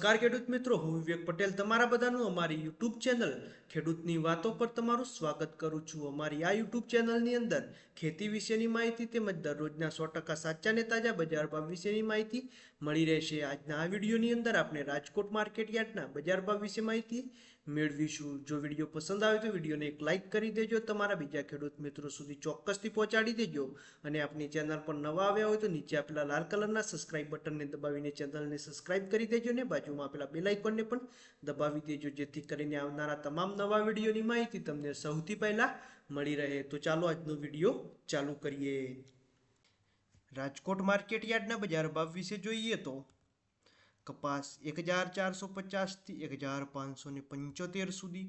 નમસ્કાર ખેડૂત મિત્રો, હું વિવેક પટેલ તમારા બધાનું અમારી યુટ્યુબ ચેનલ ખેડૂતની વાતો પર તમારું સ્વાગત કરું છું। અમારી આ યુટ્યુબ ચેનલની અંદર ખેતી વિશેની માહિતી તેમજ દરરોજના 100% સાચા ને તાજા બજાર ભાવ વિશેની માહિતી મળી રહેશે। આજના આ વિડીયોની અંદર આપણે રાજકોટ માર્કેટ યાર્ડના બજાર ભાવ વિશે માહિતી મેળવીશું। જો વિડીયો પસંદ આવે તો વિડીયોને એક લાઇક કરી દેજો, તમારા બીજા ખેડૂત મિત્રો સુધી ચોક્કસથી પહોંચાડી દેજો અને આપણી ચેનલ પર નવા આવ્યા હોય તો નીચે આપેલા લાલ કલરના સબસ્ક્રાઇબ બટનને દબાવીને ચેનલને સબસ્ક્રાઇબ કરી દેજો ને બાજુમાં આપેલા બેલ આઇકોનને પણ દબાવી દેજો, જેથી કરીને આવનારા તમામ નવા વિડીયોની માહિતી તમને સૌથી પહેલા મળી રહે। તો ચાલો આજનો વિડીયો ચાલુ કરીએ। રાજકોટ માર્કેટ યાર્ડના બજાર ભાવ વિશે જોઈએ તો કપાસ 1450 થી 1575 સુધી,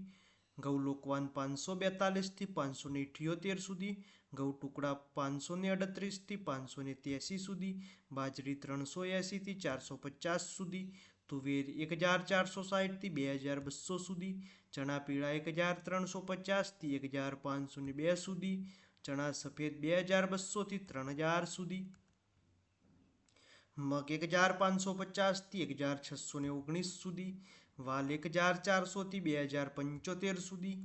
ઘઉં લોકવાન 542 થી 578 સુધી, ઘઉં ટુકડા 538 થી 583 સુધી, બાજરી 380 થી 450 સુધી, તુવેર 1460 થી 2200 સુધી, ચણા પીળા 1350 થી 1502 સુધી, ચણા સફેદ 2200 થી 3000 સુધી, મગ 1550 થી 1619 સુધી, વાલ 1400 થી 2075 સુધી,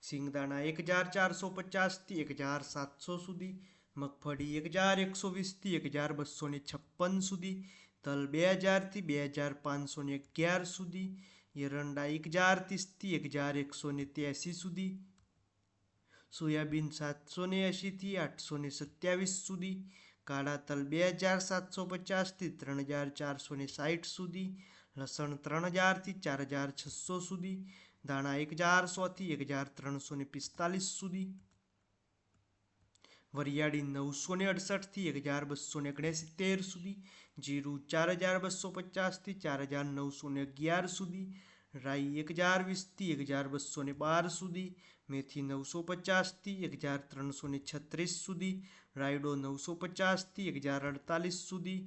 સિંગદાણા 1450 થી 1700 સુધી, મગફળી 1120 થી 1256 સુધી, તલ 2000 થી 2511 સુધી, એરંડા 1030 થી 1183 સુધી, સોયાબીન 780 થી 827 સુધી, કાળા તલ 2750 થી 3460 સુધી, લસણ 3000 થી 4600 સુધી, ધાણા 1100 થી 1345 સુધી, વરિયાળી 968 થી 1269 સુધી, જીરું 4250 થી 4911 સુધી, રાઈ 1020 થી 1212 સુધી, મેથી 950 થી 1336 સુધી, રાયડો 950 થી 1048 સુધી,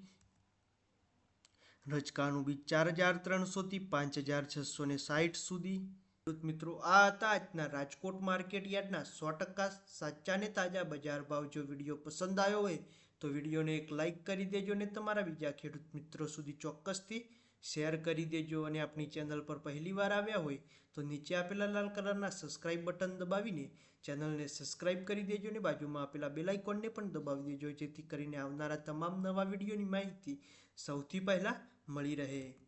રજકાનું બીજ 4300 થી 5660 સુધી। ખેડૂત મિત્રો, આ હતા આજના રાજકોટ માર્કેટ યાર્ડના 100% સાચા ને તાજા બજાર ભાવ। જો વિડીયો પસંદ આવ્યો હોય તો વિડીયોને એક લાઇક કરી દેજો અને તમારા બીજા ખેડૂત મિત્રો સુધી ચોક્કસથી શેર કરી દેજો અને આપણી ચેનલ પર પહેલીવાર આવ્યા હોય તો નીચે આપેલા લાલ કલરના સબસ્ક્રાઇબ બટન દબાવીને ચેનલને સબસ્ક્રાઇબ કરી દેજો અને બાજુમાં આપેલા બેલ આઇકોનને પણ દબાવી દેજો, જેથી કરીને આવનારા તમામ નવા વિડીયોની માહિતી સૌથી પહેલા મળી રહે।